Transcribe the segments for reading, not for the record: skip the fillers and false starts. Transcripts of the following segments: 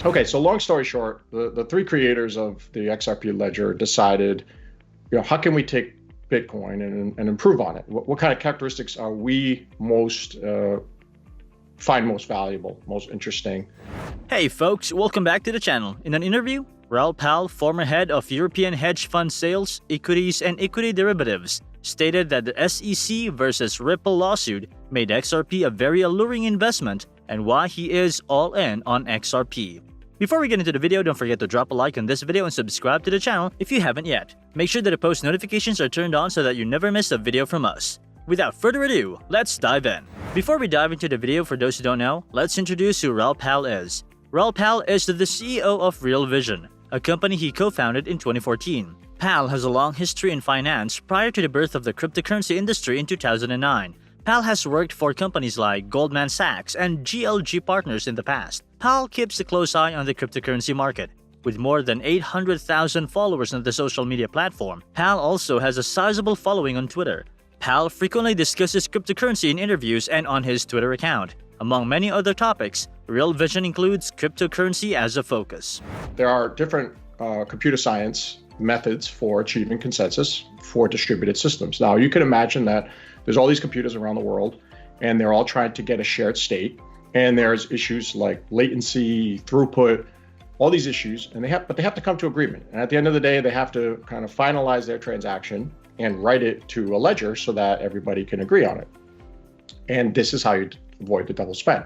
Okay, so long story short, the three creators of the XRP ledger decided, how can we take Bitcoin and improve on it? What kind of characteristics are we find most valuable, most interesting? Hey folks, welcome back to the channel. In an interview, Raoul, former head of European hedge fund sales, equities, and equity derivatives, stated that the SEC versus Ripple lawsuit made XRP a very alluring investment and why he is all in on XRP. Before we get into the video, don't forget to drop a like on this video and subscribe to the channel if you haven't yet. Make sure that the post notifications are turned on so that you never miss a video from us. Without further ado, let's dive in. Before we dive into the video, for those who don't know, let's introduce who Raoul is. Raoul is the CEO of Real Vision, a company he co-founded in 2014. Pal has a long history in finance prior to the birth of the cryptocurrency industry in 2009. Pal has worked for companies like Goldman Sachs and GLG Partners in the past. Pal keeps a close eye on the cryptocurrency market. With more than 800,000 followers on the social media platform, Pal also has a sizable following on Twitter. Pal frequently discusses cryptocurrency in interviews and on his Twitter account. Among many other topics, Real Vision includes cryptocurrency as a focus. There are different computer science methods for achieving consensus for distributed systems. Now, you can imagine that there's all these computers around the world, and they're all trying to get a shared state. And there's issues like latency, throughput, all these issues, but they have to come to agreement. And at the end of the day, they have to kind of finalize their transaction and write it to a ledger so that everybody can agree on it. And this is how you avoid the double spend.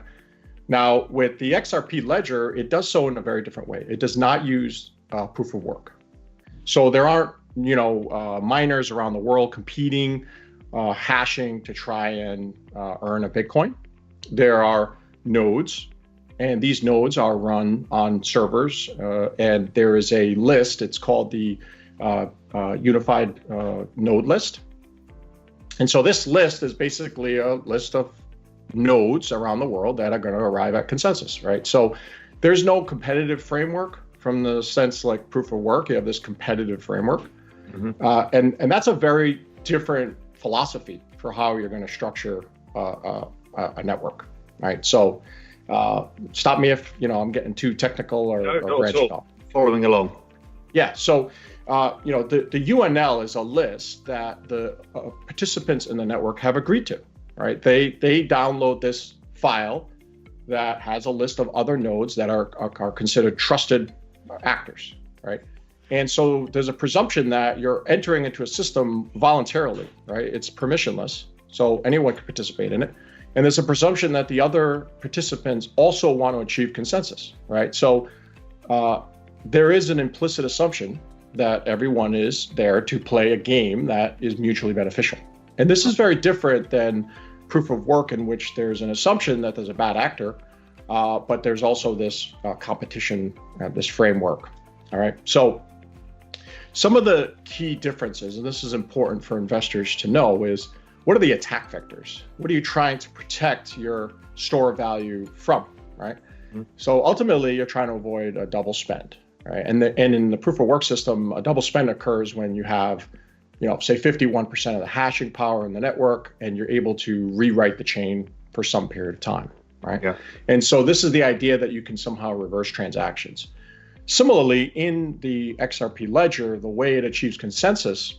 Now, with the XRP ledger, it does so in a very different way. It does not use proof of work. So there aren't, miners around the world competing, hashing to try and earn a Bitcoin. There are nodes, and these nodes are run on servers, and there is a list. It's called the unified node list. And so this list is basically a list of nodes around the world that are going to arrive at consensus, right? So there's no competitive framework from the sense like proof of work. You have this competitive framework. Mm-hmm. And that's a very different philosophy for how you're going to structure a network, right? So stop me if I'm getting too technical or branching off. Following along. Yeah. So the UNL is a list that the participants in the network have agreed to, right? They download this file that has a list of other nodes that are considered trusted actors, right? And so there's a presumption that you're entering into a system voluntarily, right? It's permissionless, so anyone can participate in it. And there's a presumption that the other participants also want to achieve consensus, right? So there is an implicit assumption that everyone is there to play a game that is mutually beneficial. And this is very different than proof of work, in which there's an assumption that there's a bad actor, but there's also this competition, this framework. All right. So some of the key differences, and this is important for investors to know, is what are the attack vectors? What are you trying to protect your store of value from, right? Mm-hmm. So ultimately, you're trying to avoid a double spend, right? And in the proof of work system, a double spend occurs when you have, say 51% of the hashing power in the network, and you're able to rewrite the chain for some period of time, right? Yeah. And so this is the idea that you can somehow reverse transactions. Similarly, in the XRP ledger, the way it achieves consensus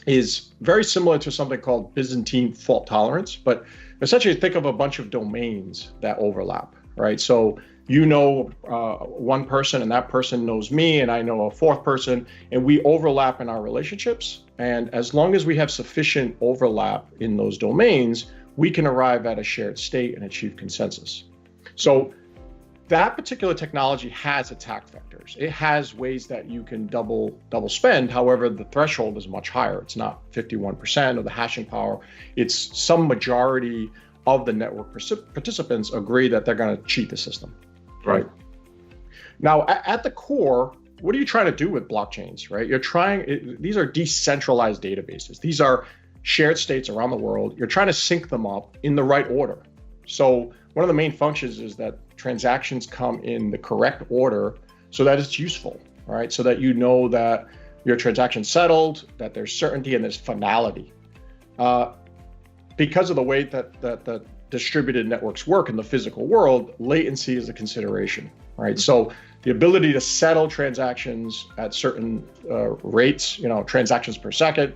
is very similar to something called Byzantine fault tolerance, but essentially think of a bunch of domains that overlap, right? So one person, and that person knows me, and I know a fourth person, and we overlap in our relationships. And as long as we have sufficient overlap in those domains, we can arrive at a shared state and achieve consensus. So that particular technology has attack vectors. It has ways that you can double spend. However, the threshold is much higher. It's not 51% of the hashing power. It's some majority of the network participants agree that they're going to cheat the system. Right. Now, at the core, what are you trying to do with blockchains, right? These are decentralized databases. These are shared states around the world. You're trying to sync them up in the right order. So one of the main functions is that transactions come in the correct order so that it's useful, right? So that you know that your transaction settled, that there's certainty and there's finality. Because of the way that the distributed networks work in the physical world, latency is a consideration. right? So the ability to settle transactions at certain rates, transactions per second,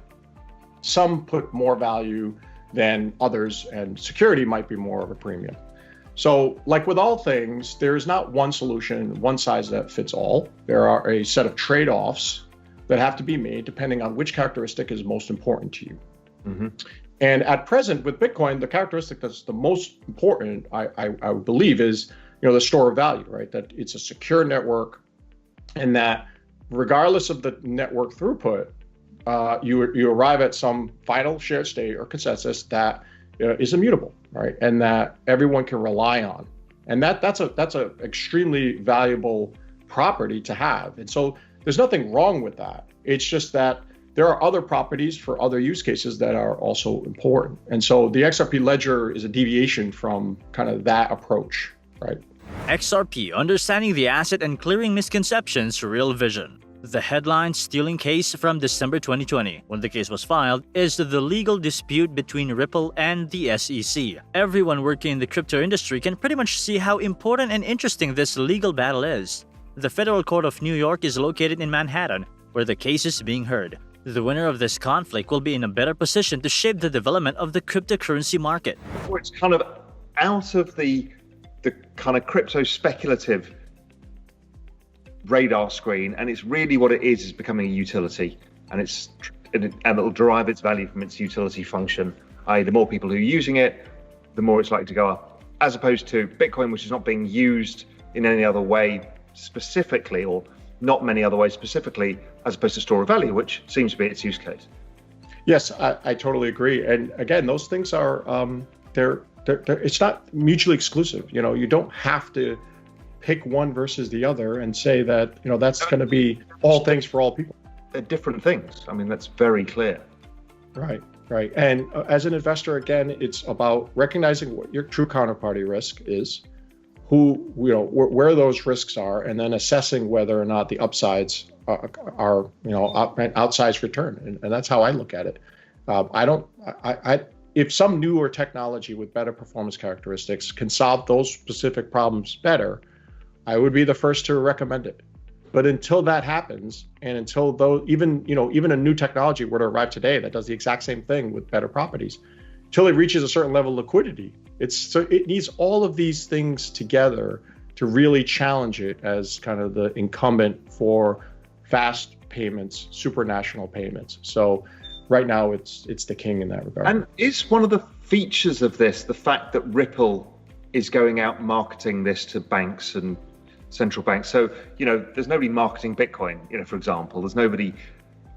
some put more value than others, and security might be more of a premium. So like with all things, there's not one solution, one size that fits all. There are a set of trade-offs that have to be made depending on which characteristic is most important to you. Mm-hmm. And at present with Bitcoin, the characteristic that's the most important, I would believe, is the store of value, right? That it's a secure network, and that regardless of the network throughput, you arrive at some final shared state or consensus that is immutable, right? And that everyone can rely on. And that's a extremely valuable property to have. And so there's nothing wrong with that. It's just that there are other properties for other use cases that are also important. And so the XRP ledger is a deviation from kind of that approach, right? XRP, Understanding the Asset and Clearing Misconceptions, Real Vision. The headline stealing case from December 2020, when the case was filed, is the legal dispute between Ripple and the SEC. Everyone working in the crypto industry can pretty much see how important and interesting this legal battle is. The Federal Court of New York is located in Manhattan, where the case is being heard. The winner of this conflict will be in a better position to shape the development of the cryptocurrency market. Well, it's kind of out of the kind of crypto speculative radar screen, and it's really what it is becoming a utility, and it'll derive its value from its utility function, i.e. the more people who are using it, the more it's likely to go up, as opposed to Bitcoin, which is not being used in any other way specifically, or not many other ways specifically, as opposed to store of value, which seems to be its use case. Yes, I totally agree. And again, those things are it's not mutually exclusive. You don't have to pick one versus the other and say that that's going to be all things for all people. They're different things. I mean, that's very clear. Right. And as an investor, again, it's about recognizing what your true counterparty risk is, where those risks are, and then assessing whether or not the upsides are outsized return. And that's how I look at it. If some newer technology with better performance characteristics can solve those specific problems better, I would be the first to recommend it. But until that happens, and until even a new technology were to arrive today that does the exact same thing with better properties, until it reaches a certain level of liquidity, it needs all of these things together to really challenge it as kind of the incumbent for fast payments, supranational payments. So right now it's the king in that regard. And is one of the features of this the fact that Ripple is going out marketing this to banks and central banks? So, there's nobody marketing Bitcoin, for example, there's nobody,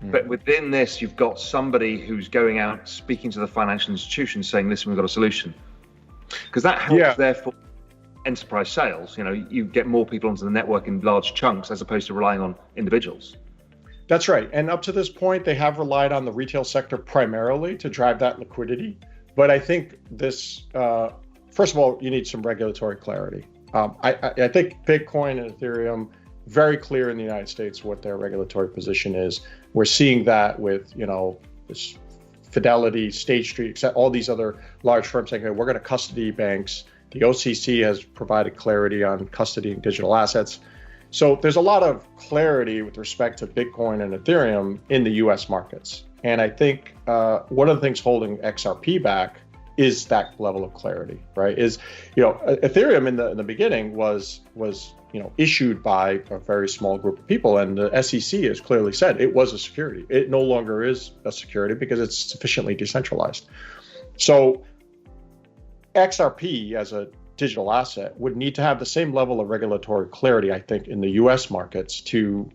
but within this, you've got somebody who's going out speaking to the financial institutions saying, listen, we've got a solution. Because that helps, therefore, enterprise sales. You get more people onto the network in large chunks as opposed to relying on individuals. That's right. And up to this point, they have relied on the retail sector primarily to drive that liquidity. But I think this, first of all, you need some regulatory clarity. I think Bitcoin and Ethereum, very clear in the United States what their regulatory position is. We're seeing that with, this Fidelity, State Street, all these other large firms saying, hey, we're going to custody banks. The OCC has provided clarity on custodying digital assets. So there's a lot of clarity with respect to Bitcoin and Ethereum in the US markets. And I think one of the things holding XRP back is that level of clarity, right? Ethereum in the beginning was issued by a very small group of people, and the SEC has clearly said it was a security. It no longer is a security because it's sufficiently decentralized. So XRP as a digital asset would need to have the same level of regulatory clarity, I think, in the US markets to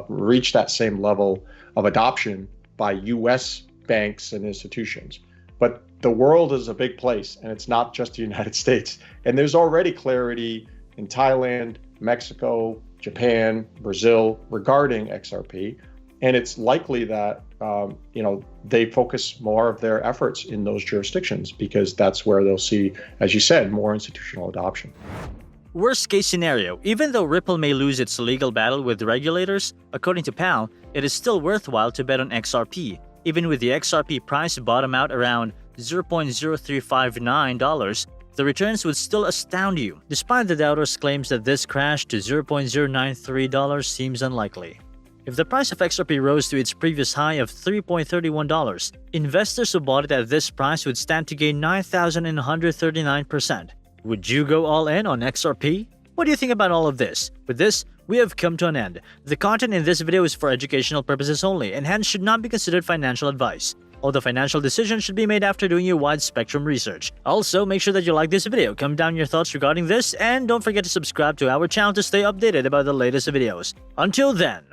reach that same level of adoption by US banks and institutions. But the world is a big place, and it's not just the United States. And there's already clarity in Thailand, Mexico, Japan, Brazil regarding XRP. And it's likely that they focus more of their efforts in those jurisdictions because that's where they'll see, as you said, more institutional adoption. Worst case scenario, even though Ripple may lose its legal battle with regulators, according to Pal, it is still worthwhile to bet on XRP, even with the XRP price bottom out around $0.0359. the returns would still astound you, despite the doubters' claims that this crash to $0.093 seems unlikely. If the price of XRP rose to its previous high of $3.31, investors who bought it at this price would stand to gain 9,139%. Would you go all in on XRP? What do you think about all of this? With this, we have come to an end. The content in this video is for educational purposes only and hence should not be considered financial advice. All the financial decisions should be made after doing your wide-spectrum research. Also, make sure that you like this video, comment down your thoughts regarding this, and don't forget to subscribe to our channel to stay updated about the latest videos. Until then,